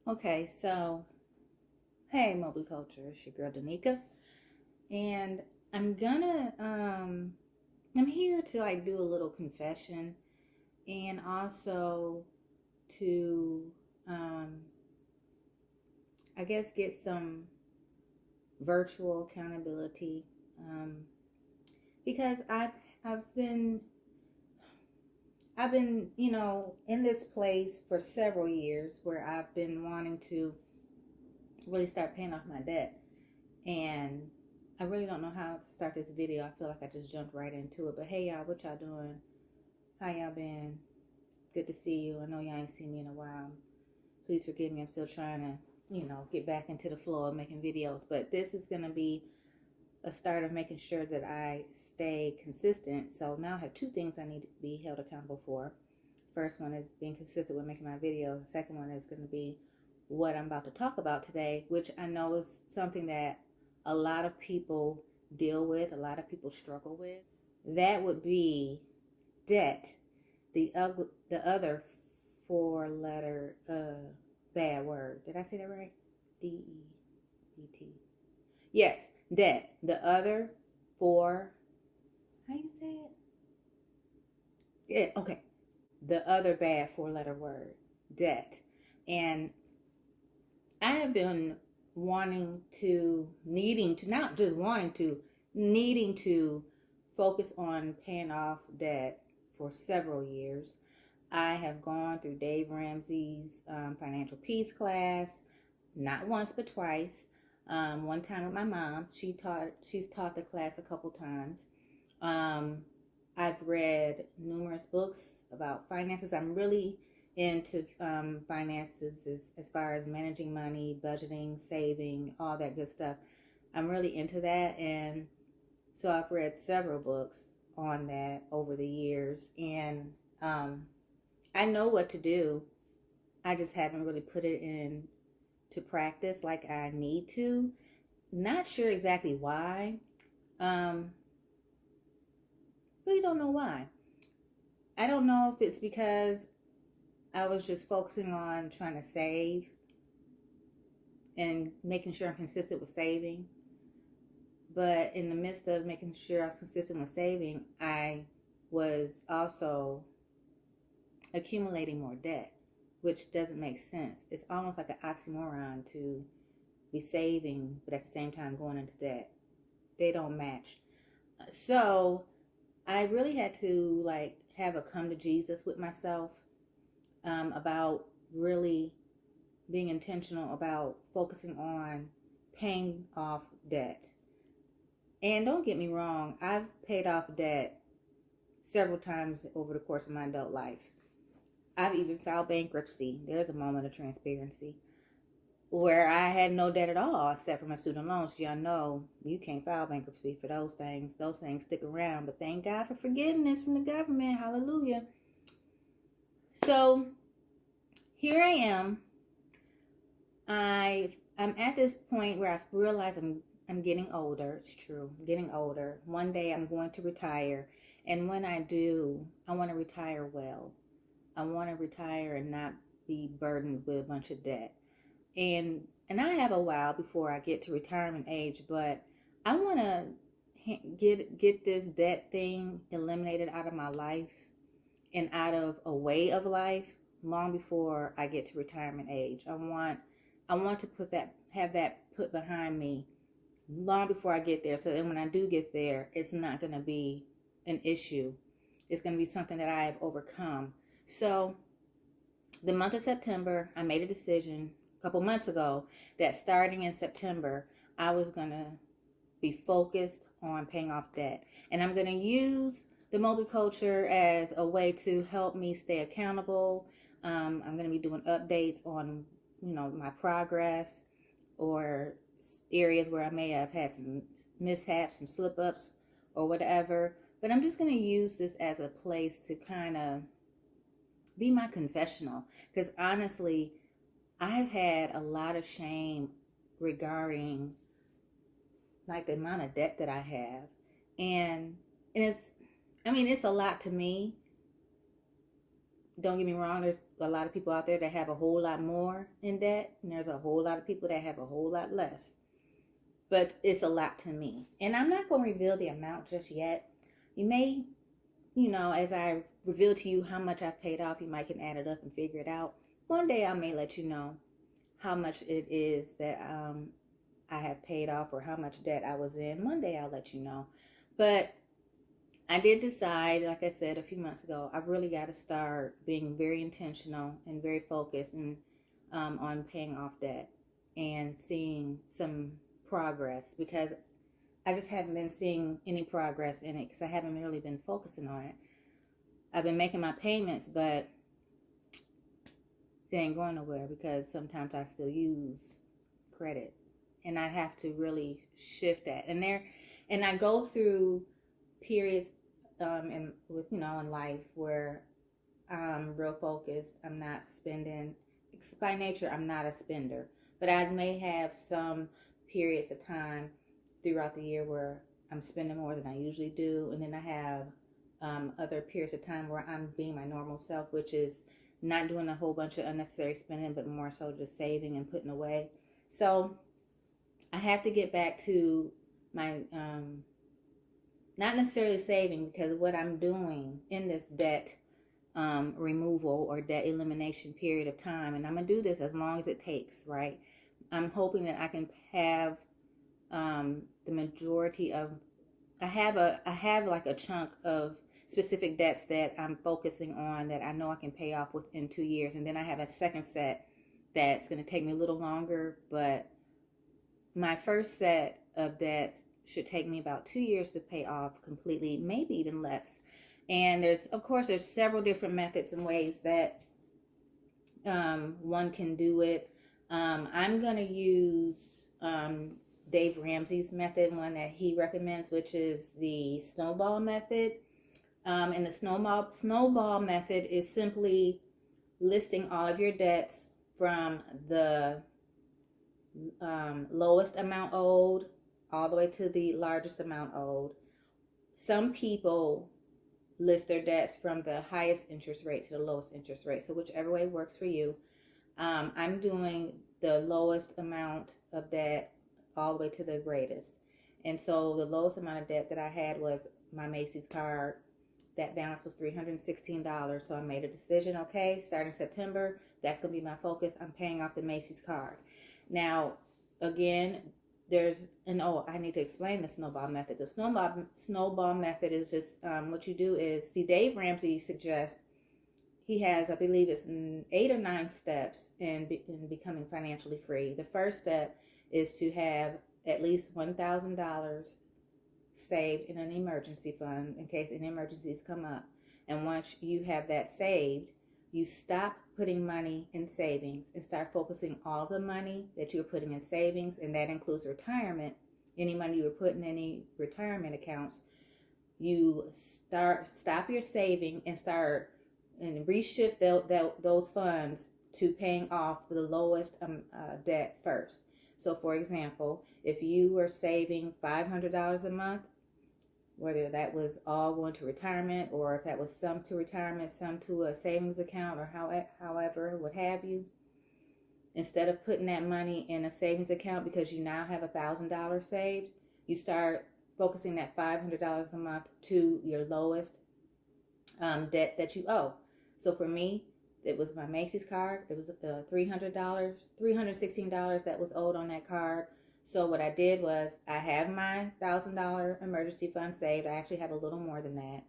Okay, so hey, Mobley Culture, it's your girl Danica, and I'm gonna I'm here to like do a little confession and also to um I guess get some virtual accountability um because I've been in this place for several years where I've been wanting to really start paying off my debt. And I really don't know how to start this video. I feel like I just jumped right into it. But hey, y'all, what y'all doing? How y'all been? Good to see you. I know y'all ain't seen me in a while. Please forgive me. I'm still trying to, get back into the flow of making videos. But this is going to be a start of making sure that I stay consistent. So now I have two things I need to be held accountable for. First one is being consistent with making my videos. The second one is going to be what I'm about to talk about today, which I know is something that a lot of people deal with, a lot of people struggle with. That would be debt, the other four letter bad word. Did I say that right? DEBT. Yes, debt. The other four, how you say it? Yeah, okay. The other bad four letter word, debt. And I have been not just wanting to, needing to focus on paying off debt for several years. I have gone through Dave Ramsey's financial peace class, not once but twice. One time with my mom, she's taught the class a couple times. Um, I've read numerous books about finances. I'm really into finances as far as managing money, budgeting, saving, all that good stuff. I'm really into that. And so I've read several books on that over the years. And I know what to do. I just haven't really put it into practice like I need to. Not sure exactly why. Um, really don't know why. I don't know if it's because I was just focusing on trying to save and making sure I'm consistent with saving. But in the midst of making sure I was consistent with saving, I was also accumulating more debt, which doesn't make sense. It's almost like an oxymoron to be saving, but at the same time going into debt. They don't match. So I really had to like have a come to Jesus with myself about really being intentional about focusing on paying off debt. And don't get me wrong, I've paid off debt several times over the course of my adult life. I've even filed bankruptcy. There's a moment of transparency where I had no debt at all except for my student loans. Y'all know you can't file bankruptcy for those things. Those things stick around. But thank God for forgiveness from the government. Hallelujah. So here I am. I'm at this point where I realize I'm getting older. It's true. I'm getting older. One day I'm going to retire. And when I do, I want to retire well. I want to retire and not be burdened with a bunch of debt. And I have a while before I get to retirement age, but I want to get this debt thing eliminated out of my life and out of a way of life long before I get to retirement age. I want to have that put behind me long before I get there. So then when I do get there, it's not going to be an issue. It's going to be something that I have overcome. So the month of September, I made a decision a couple months ago that starting in September, I was going to be focused on paying off debt. And I'm going to use the Mobley Culture as a way to help me stay accountable. I'm going to be doing updates on, my progress or areas where I may have had some mishaps, some slip ups or whatever. But I'm just going to use this as a place to kind of be my confessional. Because honestly, I've had a lot of shame regarding like the amount of debt that I have. And it's a lot to me, don't get me wrong, there's a lot of people out there that have a whole lot more in debt, and there's a whole lot of people that have a whole lot less. But it's a lot to me. And I'm not going to reveal the amount just yet. You may, as I reveal to you how much I've paid off, you might can add it up and figure it out. One day I may let you know how much it is that I have paid off or how much debt I was in. One day I'll let you know. But I did decide, like I said a few months ago, I really got to start being very intentional and very focused and on paying off debt and seeing some progress, because I just haven't been seeing any progress in it because I haven't really been focusing on it. I've been making my payments, but they ain't going nowhere because sometimes I still use credit, and I have to really shift that. And I go through periods in life where I'm real focused. I'm not spending. By nature, I'm not a spender, but I may have some periods of time throughout the year where I'm spending more than I usually do, and then I have other periods of time where I'm being my normal self, which is not doing a whole bunch of unnecessary spending, but more so just saving and putting away. So I have to get back to my not necessarily saving, because what I'm doing in this debt removal or debt elimination period of time, and I'm gonna do this as long as it takes, right? I'm hoping that I can have the majority of I have like a chunk of specific debts that I'm focusing on that I know I can pay off within 2 years, and then I have a second set that's going to take me a little longer, but my first set of debts should take me about 2 years to pay off completely, maybe even less. And there's several different methods and ways that one can do it. I'm going to use Dave Ramsey's method, one that he recommends, which is the snowball method. And the snowball method is simply listing all of your debts from the lowest amount owed all the way to the largest amount owed. Some people list their debts from the highest interest rate to the lowest interest rate, so whichever way works for you. I'm doing the lowest amount of debt all the way to the greatest. And so the lowest amount of debt that I had was my Macy's card. That balance was $316. So I made a decision, okay, starting September, that's going to be my focus. I'm paying off the Macy's card. Now, again, I need to explain the snowball method. The snowball method is just what you do is, Dave Ramsey suggests, he has, I believe it's 8 or 9 steps in becoming financially free. The first step is to have at least $1,000 saved in an emergency fund in case any emergencies come up. And once you have that saved, you stop putting money in savings and start focusing all the money that you're putting in savings, and that includes retirement. Any money you were putting in any retirement accounts, you stop your saving and start and reshift those funds to paying off the lowest debt first. So for example, if you were saving $500 a month, whether that was all going to retirement or if that was some to retirement, some to a savings account, or however, what have you, instead of putting that money in a savings account because you now have $1,000 saved, you start focusing that $500 a month to your lowest debt that you owe. So for me, it was my Macy's card. It was $316 that was owed on that card. So what I did was, I have my $1,000 emergency fund saved. I actually have a little more than that.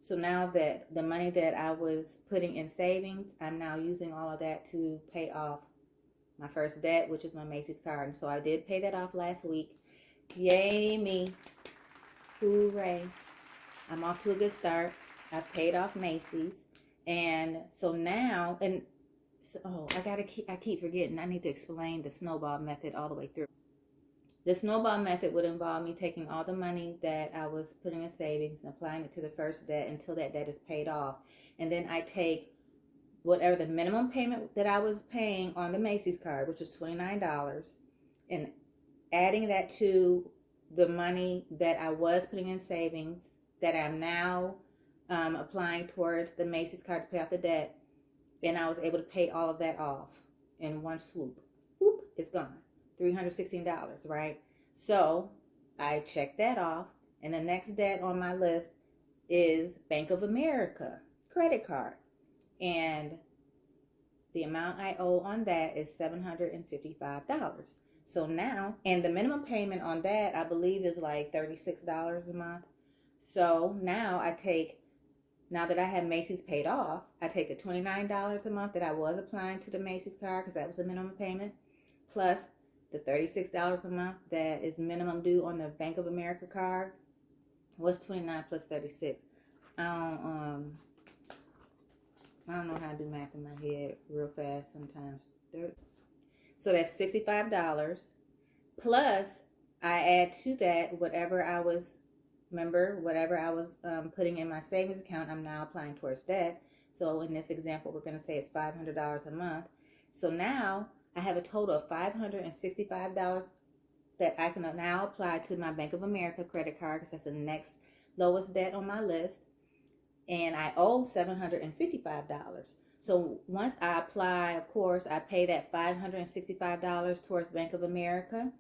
So now that the money that I was putting in savings, I'm now using all of that to pay off my first debt, which is my Macy's card. And so I did pay that off last week. Yay me. Hooray. I'm off to a good start. I've paid off Macy's. And so now, I keep forgetting. I need to explain the snowball method all the way through. The snowball method would involve me taking all the money that I was putting in savings and applying it to the first debt until that debt is paid off. And then I take whatever the minimum payment that I was paying on the Macy's card, which was $29, and adding that to the money that I was putting in savings that I'm now applying towards the Macy's card to pay off the debt, and I was able to pay all of that off in one swoop. Whoop, it's gone. $316, right? So I checked that off, and the next debt on my list is Bank of America credit card. And the amount I owe on that is $755. So now, and the minimum payment on that, I believe, is like $36 a month. So now now that I have Macy's paid off, I take the $29 a month that I was applying to the Macy's card because that was the minimum payment, plus the $36 a month that is minimum due on the Bank of America card. What's 29 plus 36? I don't know how to do math in my head real fast sometimes. So that's $65. Plus, I add to that whatever I was putting in my savings account, I'm now applying towards that. So in this example, we're going to say it's $500 a month. So now I have a total of $565 that I can now apply to my Bank of America credit card because that's the next lowest debt on my list. And I owe $755. So once I apply, of course, I pay that $565 towards Bank of America.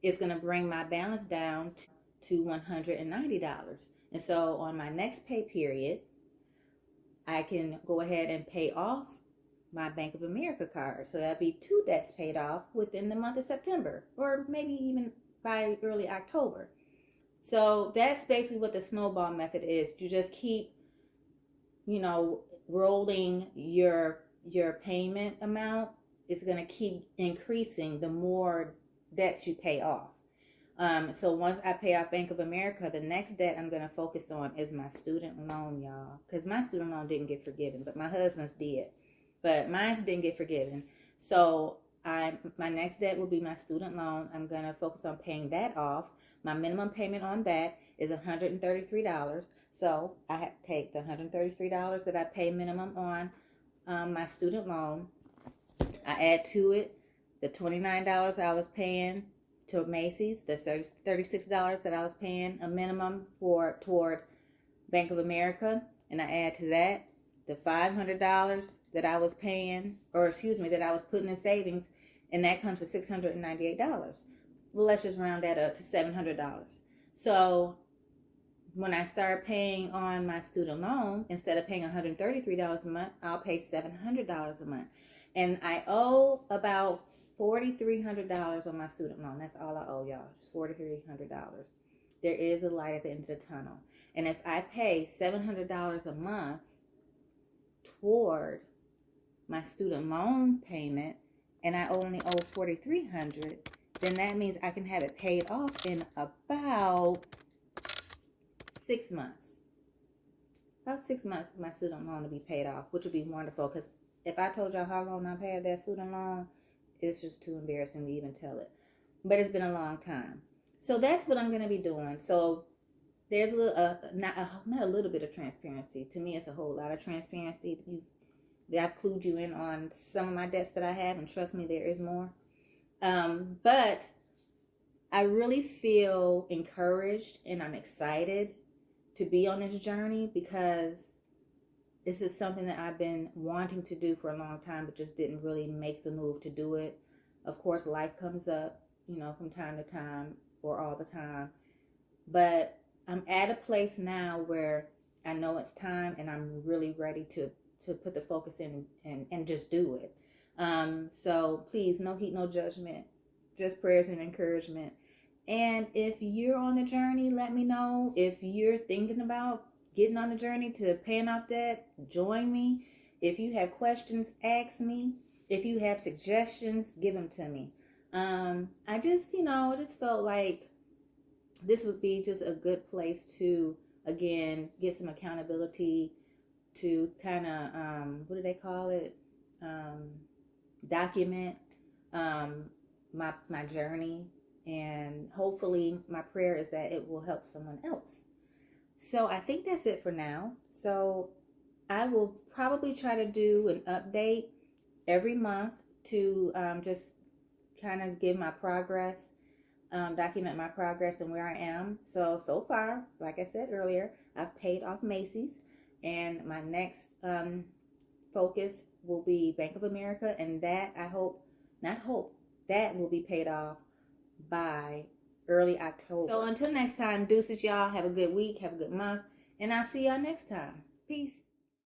It's going to bring my balance down to $190. And so on my next pay period, I can go ahead and pay off my Bank of America card. So that'll be 2 debts paid off within the month of September, or maybe even by early October. So that's basically what the snowball method is. You just keep rolling your payment amount. Is going to keep increasing the more debts you pay off. So once I pay off Bank of America, the next debt I'm going to focus on is my student loan, y'all. Because my student loan didn't get forgiven, but my husband's did. But mine didn't get forgiven. So my next debt will be my student loan. I'm going to focus on paying that off. My minimum payment on that is $133. So I have to take the $133 that I pay minimum on my student loan. I add to it the $29 I was paying to Macy's, the $36 that I was paying a minimum toward Bank of America, and I add to that the $500 that I was paying, that I was putting in savings, and that comes to $698. Well, let's just round that up to $700. So when I start paying on my student loan, instead of paying $133 a month, I'll pay $700 a month. And I owe about $4,300 on my student loan. That's all I owe, y'all. Just $4,300. There is a light at the end of the tunnel. And if I pay $700 a month toward my student loan payment, and I only owe $4,300, then that means I can have it paid off in about 6 months. About 6 months for my student loan to be paid off, which would be wonderful. Because if I told y'all how long I've had that student loan, it's just too embarrassing to even tell it. But it's been a long time. So that's what I'm going to be doing. So there's not a little bit of transparency. To me, it's a whole lot of transparency. I've clued you in on some of my debts that I have, and trust me, there is more. But I really feel encouraged and I'm excited to be on this journey because this is something that I've been wanting to do for a long time, but just didn't really make the move to do it. Of course, life comes up, from time to time or all the time. But I'm at a place now where I know it's time and I'm really ready to put the focus in and just do it. So please, no heat, no judgment, just prayers and encouragement. And if you're on the journey, let me know. If you're thinking about getting on the journey to paying off debt, join me. If you have questions, ask me. If you have suggestions, give them to me. I just felt like this would be just a good place to, again, get some accountability to kind of, what do they call it? Document my journey. And hopefully my prayer is that it will help someone else. So I think that's it for now. So I will probably try to do an update every month to just kind of give my progress, document my progress and where I am. So far, like I said earlier, I've paid off Macy's. And my next focus will be Bank of America, and that that will be paid off by early October. So until next time, deuces, y'all. Have a good week, have a good month, and I'll see y'all next time. Peace.